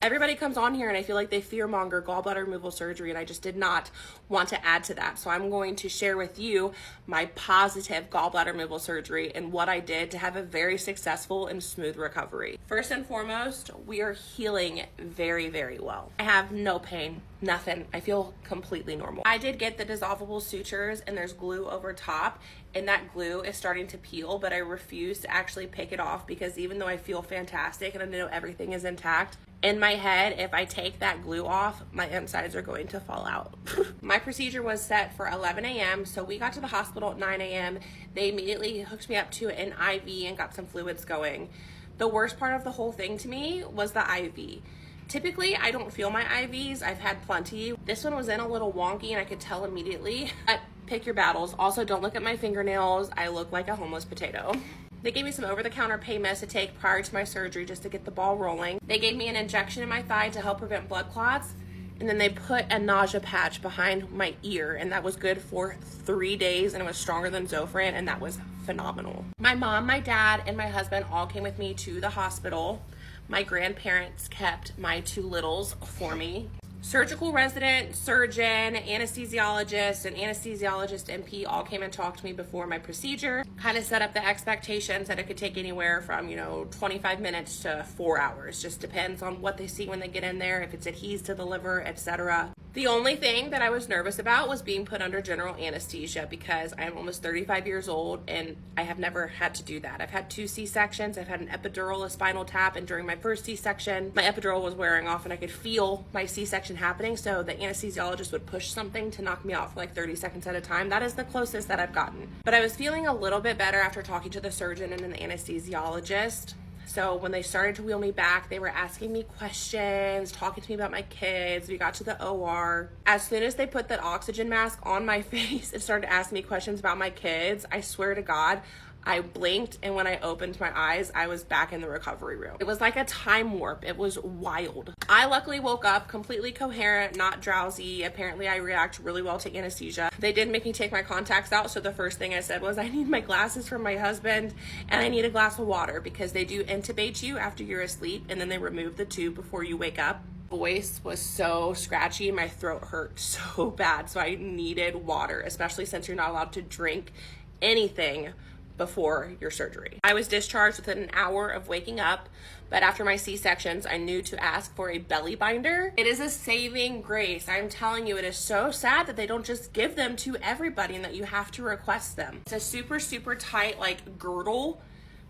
Everybody comes on here and I feel like they fearmonger gallbladder removal surgery, and I just did not want to add to that. So I'm going to share with you my positive gallbladder removal surgery and what I did to have a very successful and smooth recovery. First and foremost, we are healing very, very well. I have no pain, nothing. I feel completely normal. I did get the dissolvable sutures and there's glue over top, and that glue is starting to peel, but I refuse to actually pick it off because even though I feel fantastic and I know everything is intact, in my head, if I take that glue off, my insides are going to fall out. My procedure was set for 11 a.m. So we got to the hospital at 9 a.m. They immediately hooked me up to an IV and got some fluids going. The worst part of the whole thing to me was the IV. Typically, I don't feel my IVs. I've had plenty. This one was in a little wonky and I could tell immediately. But pick your battles. Also, don't look at my fingernails. I look like a homeless potato. They gave me some over-the-counter pain meds to take prior to my surgery just to get the ball rolling. They gave me an injection in my thigh to help prevent blood clots. And then they put a nausea patch behind my ear, and that was good for 3 days, and it was stronger than Zofran, and that was phenomenal. My mom, my dad, and my husband all came with me to the hospital. My grandparents kept my two littles for me. Surgical resident, surgeon, anesthesiologist, and anesthesiologist NP all came and talked to me before my procedure. Kind of set up the expectations that it could take anywhere from, 25 minutes to 4 hours. Just depends on what they see when they get in there, if it's adheres to the liver, etc. The only thing that I was nervous about was being put under general anesthesia because I'm almost 35 years old and I have never had to do that. I've had 2 C-sections. I've had an epidural, a spinal tap, and during my first C-section, my epidural was wearing off and I could feel my C-section happening, so the anesthesiologist would push something to knock me out for like 30 seconds at a time. That is the closest that I've gotten. But I was feeling a little bit better after talking to the surgeon and an anesthesiologist. So when they started to wheel me back, they were asking me questions, talking to me about my kids. We got to the OR. As soon as they put that oxygen mask on my face and started asking me questions about my kids, I swear to God, I blinked, and when I opened my eyes, I was back in the recovery room. It was like a time warp. It was wild. I luckily woke up completely coherent, not drowsy. Apparently, I react really well to anesthesia. They did make me take my contacts out, so the first thing I said was, I need my glasses from my husband, and I need a glass of water, because they do intubate you after you're asleep, and then they remove the tube before you wake up. Voice was so scratchy, my throat hurt so bad, so I needed water, especially since you're not allowed to drink anything before your surgery. I was discharged within an hour of waking up, but after my C-sections, I knew to ask for a belly binder. It is a saving grace. I'm telling you, it is so sad that they don't just give them to everybody and that you have to request them. It's a super, super tight girdle.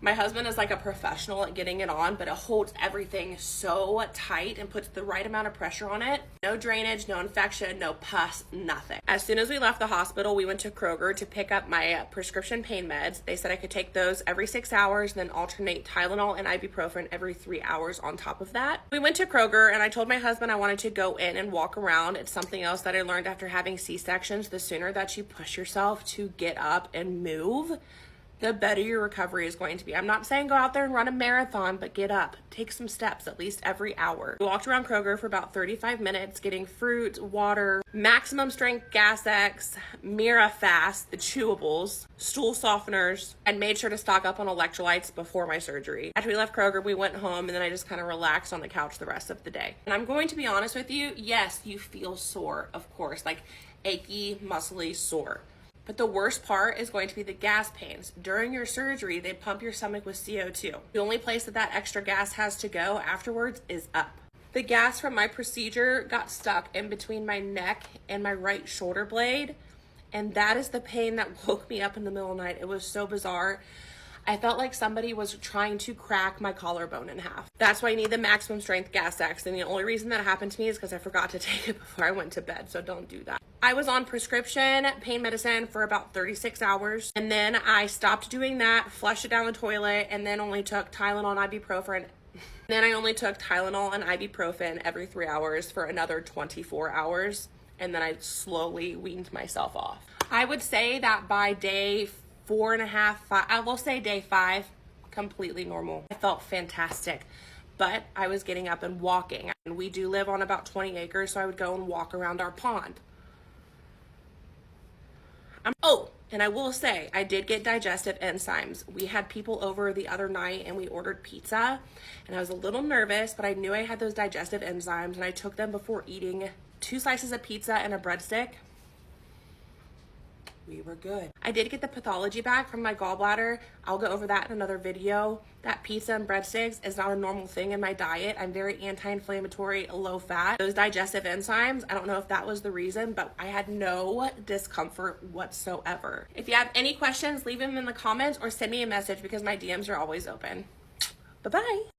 My husband is like a professional at getting it on, but it holds everything so tight and puts the right amount of pressure on it. No drainage, no infection, no pus, nothing. As soon as we left the hospital, we went to Kroger to pick up my prescription pain meds. They said I could take those every 6 hours, then alternate Tylenol and ibuprofen every 3 hours on top of that. We went to Kroger and I told my husband I wanted to go in and walk around. It's something else that I learned after having C-sections. The sooner that you push yourself to get up and move, the better your recovery is going to be. I'm not saying go out there and run a marathon, but get up. Take some steps at least every hour. We walked around Kroger for about 35 minutes, getting fruit, water, maximum strength Gas X, Mira Fast, the chewables, stool softeners, and made sure to stock up on electrolytes before my surgery. After we left Kroger, we went home, and then I just kind of relaxed on the couch the rest of the day. And I'm going to be honest with you, yes, you feel sore, of course, like achy, muscly, sore. But the worst part is going to be the gas pains. During your surgery, they pump your stomach with CO2. The only place that extra gas has to go afterwards is up. The gas from my procedure got stuck in between my neck and my right shoulder blade, and that is the pain that woke me up in the middle of the night. It was so bizarre. I felt like somebody was trying to crack my collarbone in half. That's why I need the maximum strength Gas X, and the only reason that happened to me is because I forgot to take it before I went to bed, so don't do that. I was on prescription pain medicine for about 36 hours, and then I stopped doing that, flushed it down the toilet, and then only took Tylenol and ibuprofen. Then I only took Tylenol and ibuprofen every 3 hours for another 24 hours, and then I slowly weaned myself off. I would say that by day 4.5, 5, I will say day 5, completely normal. I felt fantastic, but I was getting up and walking. And we do live on about 20 acres, so I would go and walk around our pond. And I will say, I did get digestive enzymes. We had people over the other night and we ordered pizza, and I was a little nervous, but I knew I had those digestive enzymes, and I took them before eating 2 slices of pizza and a breadstick. We were good. I did get the pathology back from my gallbladder. I'll go over that in another video. That pizza and breadsticks is not a normal thing in my diet. I'm very anti-inflammatory, low fat. Those digestive enzymes, I don't know if that was the reason, but I had no discomfort whatsoever. If you have any questions, leave them in the comments or send me a message because my DMs are always open. Bye-bye.